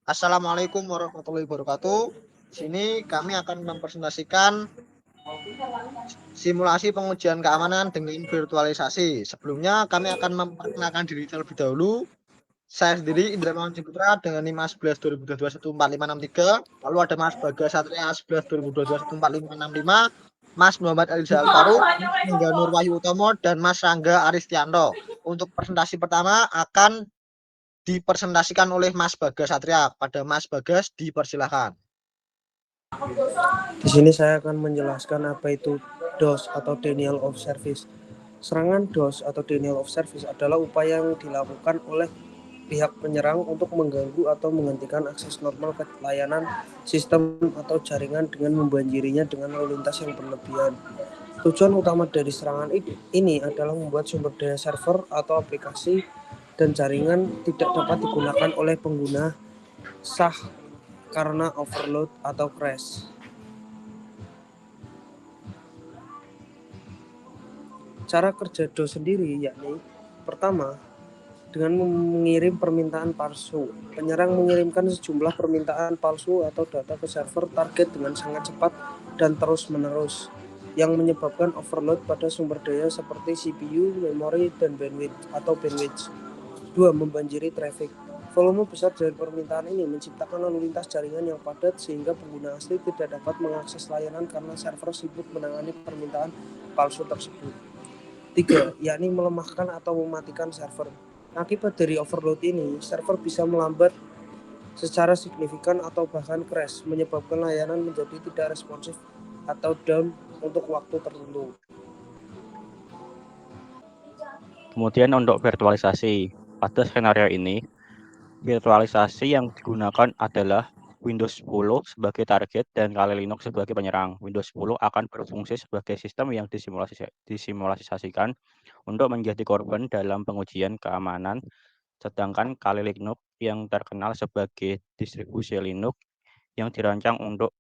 Assalamualaikum warahmatullahi wabarakatuh. Di sini kami akan mempresentasikan simulasi pengujian keamanan dengan virtualisasi. Sebelumnya kami akan memperkenalkan diri terlebih dahulu. Saya sendiri Indra Mawan Ciputra dengan NIM A11 2022 14563. Lalu ada Mas Bagas Satria A11 2022 14565. Mas Muhammad Eliza Alfaru, Mas Angga Nur Wahyu Utomo, dan Mas Rangga Aristianto. Untuk presentasi pertama akan dipresentasikan oleh Mas Bagas Satria. Pada Mas Bagas dipersilahkan. Di sini saya akan menjelaskan apa itu DOS atau Denial of Service. Serangan DOS atau Denial of Service adalah upaya yang dilakukan oleh pihak penyerang untuk mengganggu atau menghentikan akses normal ke layanan sistem atau jaringan dengan membanjirinya dengan lalu lintas yang berlebihan. Tujuan utama dari serangan ini adalah membuat sumber daya server atau aplikasi dan jaringan tidak dapat digunakan oleh pengguna sah karena overload atau crash. Cara kerja DOS sendiri yakni pertama, dengan mengirim permintaan palsu. Penyerang mengirimkan sejumlah permintaan palsu atau data ke server target dengan sangat cepat dan terus-menerus, yang menyebabkan overload pada sumber daya seperti CPU, memori, dan bandwidth. 2. Membanjiri traffic. Volume besar dari permintaan ini menciptakan lalu lintas jaringan yang padat sehingga pengguna asli tidak dapat mengakses layanan karena server sibuk menangani permintaan palsu tersebut. 3. Yakni melemahkan atau mematikan server. Akibat dari overload ini, server bisa melambat secara signifikan atau bahkan crash, menyebabkan layanan menjadi tidak responsif atau down untuk waktu tertentu. Kemudian untuk virtualisasi. Pada skenario ini, virtualisasi yang digunakan adalah Windows 10 sebagai target dan Kali Linux sebagai penyerang. Windows 10 akan berfungsi sebagai sistem yang disimulasikan untuk menjadi korban dalam pengujian keamanan, sedangkan Kali Linux yang terkenal sebagai distribusi Linux yang dirancang untuk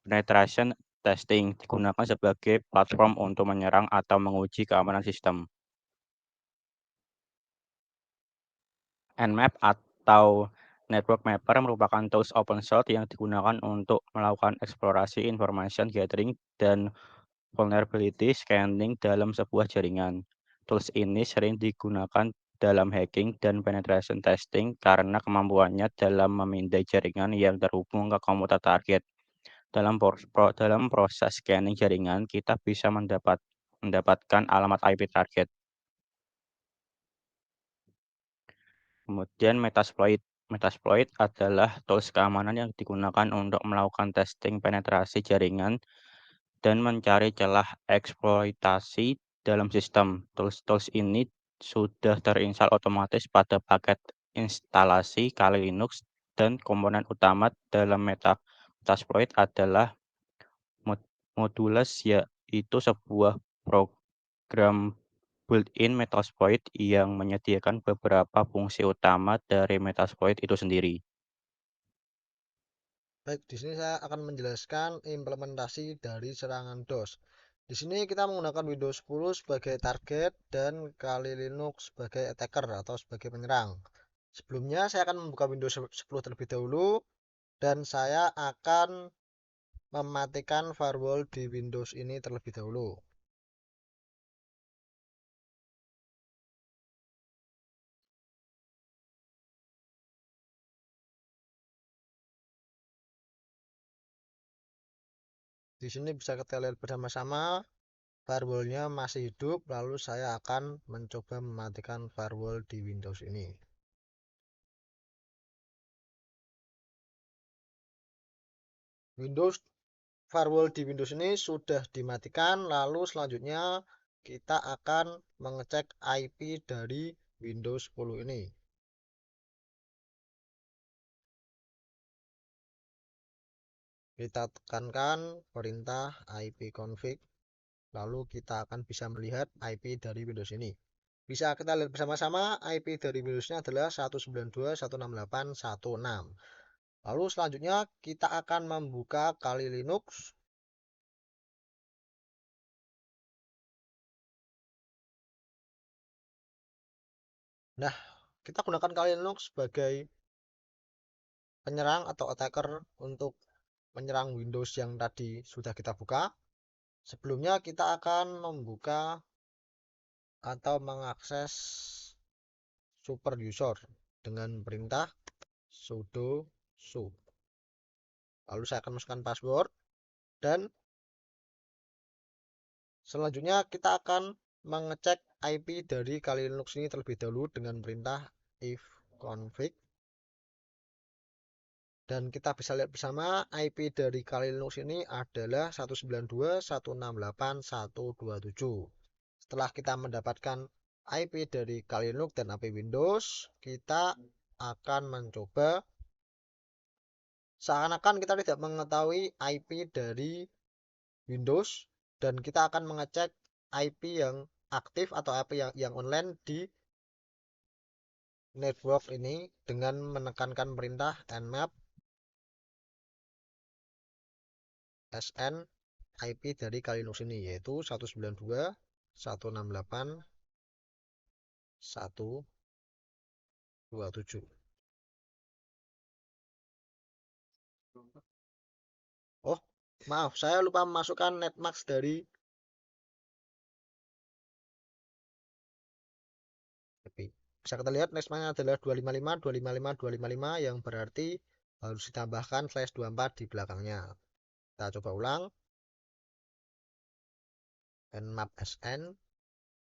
penetration testing digunakan sebagai platform untuk menyerang atau menguji keamanan sistem. Nmap atau Network Mapper merupakan tools open source yang digunakan untuk melakukan eksplorasi information gathering dan vulnerability scanning dalam sebuah jaringan. Tools ini sering digunakan dalam hacking dan penetration testing karena kemampuannya dalam memindai jaringan yang terhubung ke komputer target. Dalam proses scanning jaringan, kita bisa mendapatkan alamat IP target. Kemudian Metasploit adalah tools keamanan yang digunakan untuk melakukan testing penetrasi jaringan dan mencari celah eksploitasi dalam sistem. Tools ini sudah terinstall otomatis pada paket instalasi Kali Linux dan komponen utama dalam Metasploit adalah Modulus, yaitu sebuah program built-in Metasploit yang menyediakan beberapa fungsi utama dari Metasploit itu sendiri. Baik, di sini saya akan menjelaskan implementasi dari serangan DOS. Di sini kita menggunakan Windows 10 sebagai target dan Kali Linux sebagai attacker atau sebagai penyerang. Sebelumnya saya akan membuka Windows 10 terlebih dahulu dan saya akan mematikan firewall di Windows ini terlebih dahulu. Di sini bisa kita lihat bersama-sama firewallnya masih hidup, lalu saya akan mencoba mematikan firewall di Windows ini. Firewall di Windows ini sudah dimatikan, lalu selanjutnya kita akan mengecek IP dari Windows 10 ini. Kita tekankan perintah ipconfig, lalu kita akan bisa melihat IP dari Windows ini. Bisa kita lihat bersama-sama, IP dari Windows-nya adalah 192.168.1.6. Lalu selanjutnya kita akan membuka Kali Linux. Nah, kita gunakan Kali Linux sebagai penyerang atau attacker untuk menyerang Windows yang tadi sudah kita buka, sebelumnya kita akan membuka atau mengakses super user dengan perintah sudo su. Lalu saya akan masukkan password dan selanjutnya kita akan mengecek IP dari Kali Linux ini terlebih dahulu dengan perintah ifconfig. Dan kita bisa lihat bersama IP dari Kali Linux ini adalah 192.168.127. Setelah kita mendapatkan IP dari Kali Linux dan IP Windows, kita akan mencoba seakan-akan kita tidak mengetahui IP dari Windows dan kita akan mengecek IP yang aktif atau IP yang online di network ini dengan menekankan perintah nmap sn IP dari Kali Linux ini, yaitu 192.168.127. Oh, maaf, saya lupa memasukkan netmask dari bisa kita lihat netmasknya adalah 255.255.255 yang berarti harus ditambahkan /24 di belakangnya. Kita coba ulang. Nmap sn,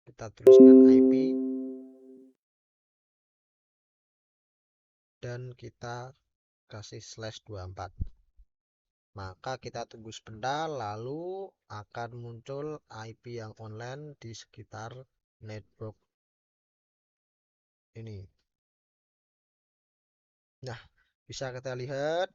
kita tuliskan IP dan kita kasih /24. Maka kita tunggu sebentar, lalu akan muncul IP yang online di sekitar network ini. Nah, bisa kita lihat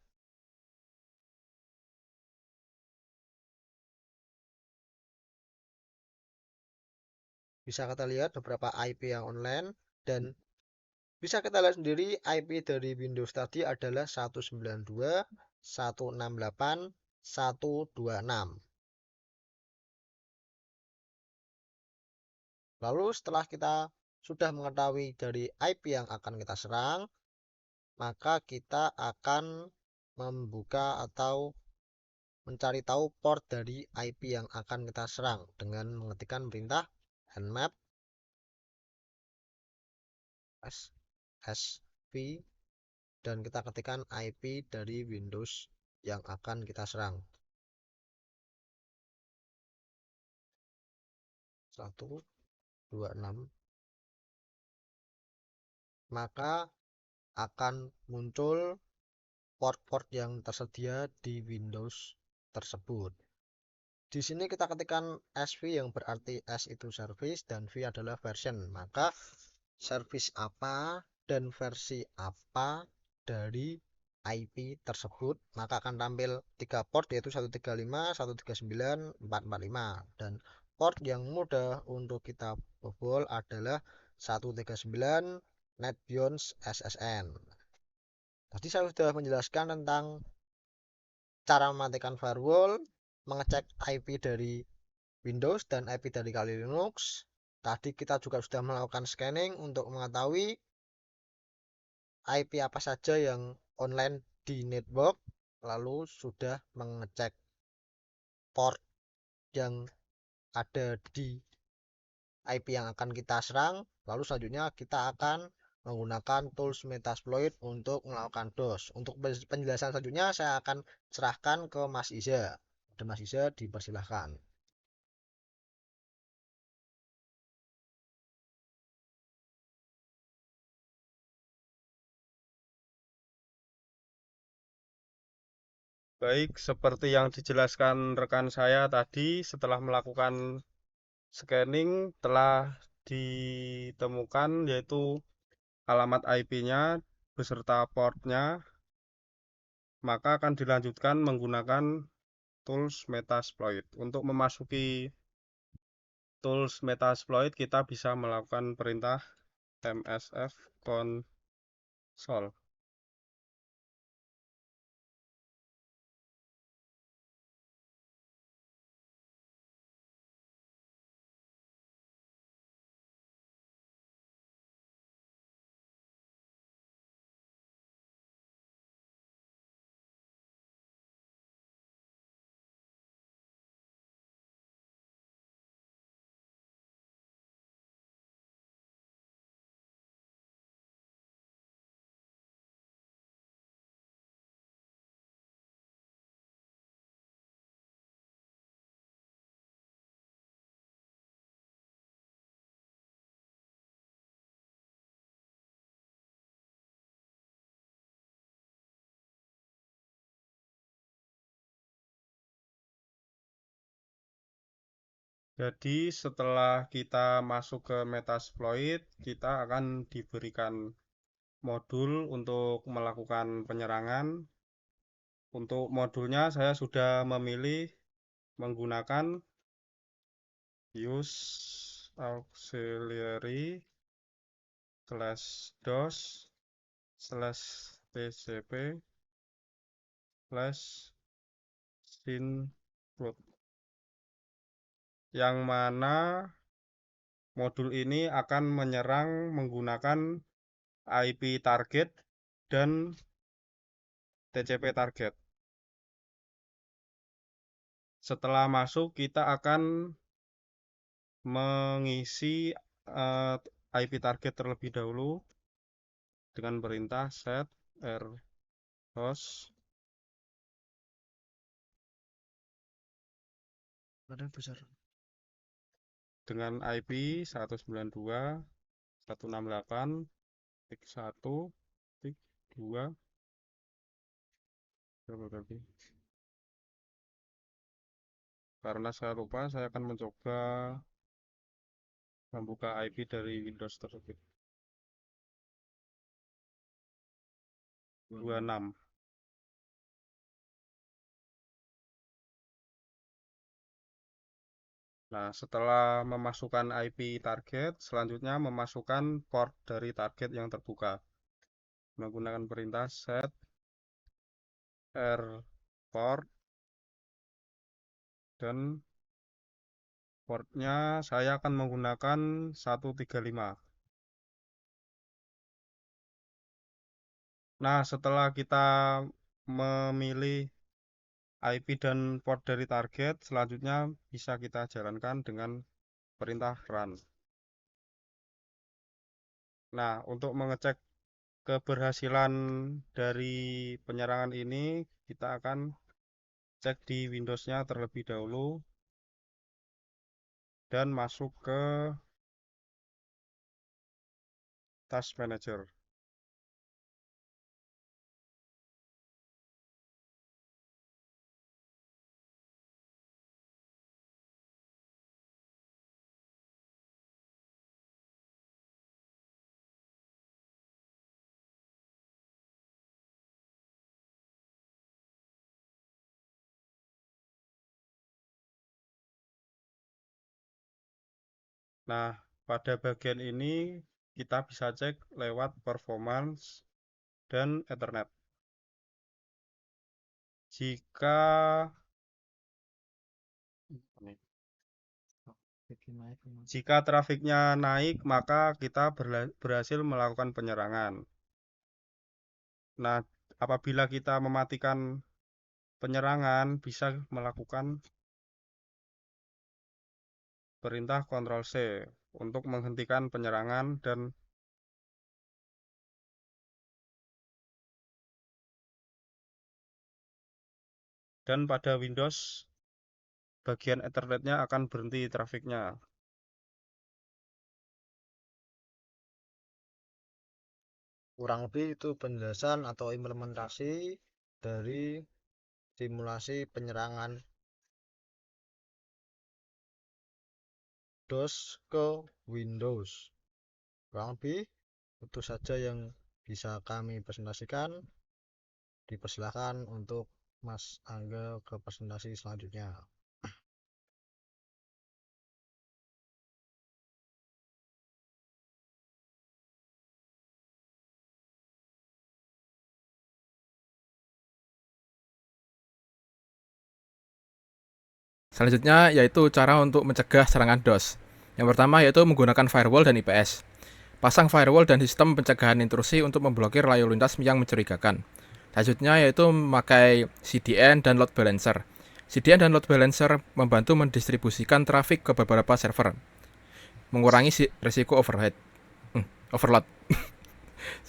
beberapa IP yang online, dan bisa kita lihat sendiri IP dari Windows tadi adalah 192.168.126. Lalu setelah kita sudah mengetahui dari IP yang akan kita serang, maka kita akan membuka atau mencari tahu port dari IP yang akan kita serang dengan mengetikkan perintah nmap sp dan kita ketikkan IP dari Windows yang akan kita serang. 126. Maka akan muncul port-port yang tersedia di Windows tersebut. Di sini kita ketikkan SV yang berarti S itu service dan V adalah version. Maka service apa dan versi apa dari IP tersebut, maka akan tampil 3 port, yaitu 135, 139, 445. Dan port yang mudah untuk kita bobol adalah 139 NetBIOS SSN. Tadi saya sudah menjelaskan tentang cara mematikan firewall, mengecek IP dari Windows dan IP dari Kali Linux. Tadi kita juga sudah melakukan scanning untuk mengetahui IP apa saja yang online di network, lalu sudah mengecek port yang ada di IP yang akan kita serang. Lalu selanjutnya kita akan menggunakan tools Metasploit untuk melakukan DOS. Untuk penjelasan selanjutnya saya akan serahkan ke Mas Iza. Dan Mas Iza dipersilahkan. Baik, seperti yang dijelaskan rekan saya tadi, setelah melakukan scanning telah ditemukan yaitu alamat IP-nya beserta portnya, maka akan dilanjutkan menggunakan tools Metasploit. Untuk memasuki tools Metasploit kita bisa melakukan perintah msf console. Jadi setelah kita masuk ke Metasploit, kita akan diberikan modul untuk melakukan penyerangan. Untuk modulnya saya sudah memilih menggunakan use auxiliary /dos /tcp /synclude, yang mana modul ini akan menyerang menggunakan IP target dan TCP target. Setelah masuk, kita akan mengisi IP target terlebih dahulu dengan perintah set rhost dengan IP 192.168.1.2. Karena saya lupa, saya akan mencoba membuka IP dari Windows tersebut. 26. Nah, setelah memasukkan IP target, selanjutnya memasukkan port dari target yang terbuka. Menggunakan perintah set rport, dan portnya saya akan menggunakan 135. Nah, setelah kita memilih IP dan port dari target, selanjutnya bisa kita jalankan dengan perintah run. Nah, untuk mengecek keberhasilan dari penyerangan ini, kita akan cek di Windows-nya terlebih dahulu dan masuk ke Task Manager. Nah, pada bagian ini kita bisa cek lewat performance dan Ethernet. Jika trafiknya naik, maka kita berhasil melakukan penyerangan. Nah, apabila kita mematikan penyerangan, bisa melakukan perintah Ctrl+C untuk menghentikan penyerangan, dan pada Windows bagian Ethernet-nya akan berhenti trafiknya. Kurang lebih itu penjelasan atau implementasi dari simulasi penyerangan DOS ke Windows. Kurang lebih itu saja yang bisa kami presentasikan. Dipersilakan untuk Mas Angga ke presentasi selanjutnya. Selanjutnya yaitu cara untuk mencegah serangan DOS. Yang pertama yaitu menggunakan firewall dan IPS. Pasang firewall dan sistem pencegahan intrusi untuk memblokir lalu lintas yang mencurigakan. Selanjutnya yaitu memakai CDN dan load balancer. CDN dan load balancer membantu mendistribusikan trafik ke beberapa server, mengurangi risiko overload.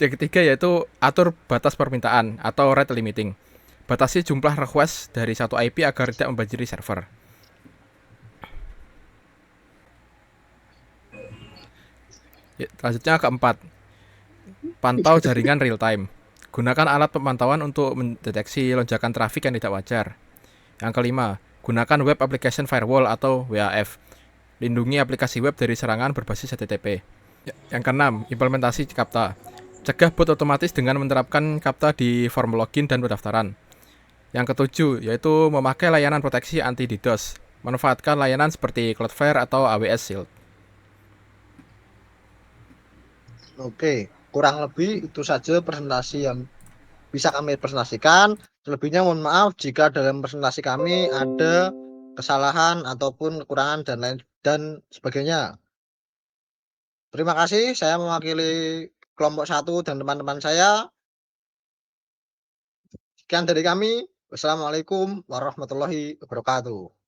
Yang ketiga yaitu atur batas permintaan atau rate limiting. Batasi jumlah request dari satu IP agar tidak membanjiri server. Selanjutnya keempat, pantau jaringan real time. Gunakan alat pemantauan untuk mendeteksi lonjakan trafik yang tidak wajar. Yang kelima, gunakan web application firewall atau WAF. lindungi aplikasi web dari serangan berbasis HTTP. Yang keenam, implementasi CAPTCHA. Cegah bot otomatis dengan menerapkan CAPTCHA di form login dan pendaftaran. Yang ketujuh, yaitu memakai layanan proteksi anti-DDoS. Manfaatkan layanan seperti Cloudflare atau AWS Shield. Oke, kurang lebih itu saja presentasi yang bisa kami presentasikan. Selebihnya mohon maaf jika dalam presentasi kami ada kesalahan ataupun kekurangan dan lain dan sebagainya. Terima kasih, saya mewakili kelompok 1 dan teman-teman saya. Sekian dari kami. Wassalamualaikum warahmatullahi wabarakatuh.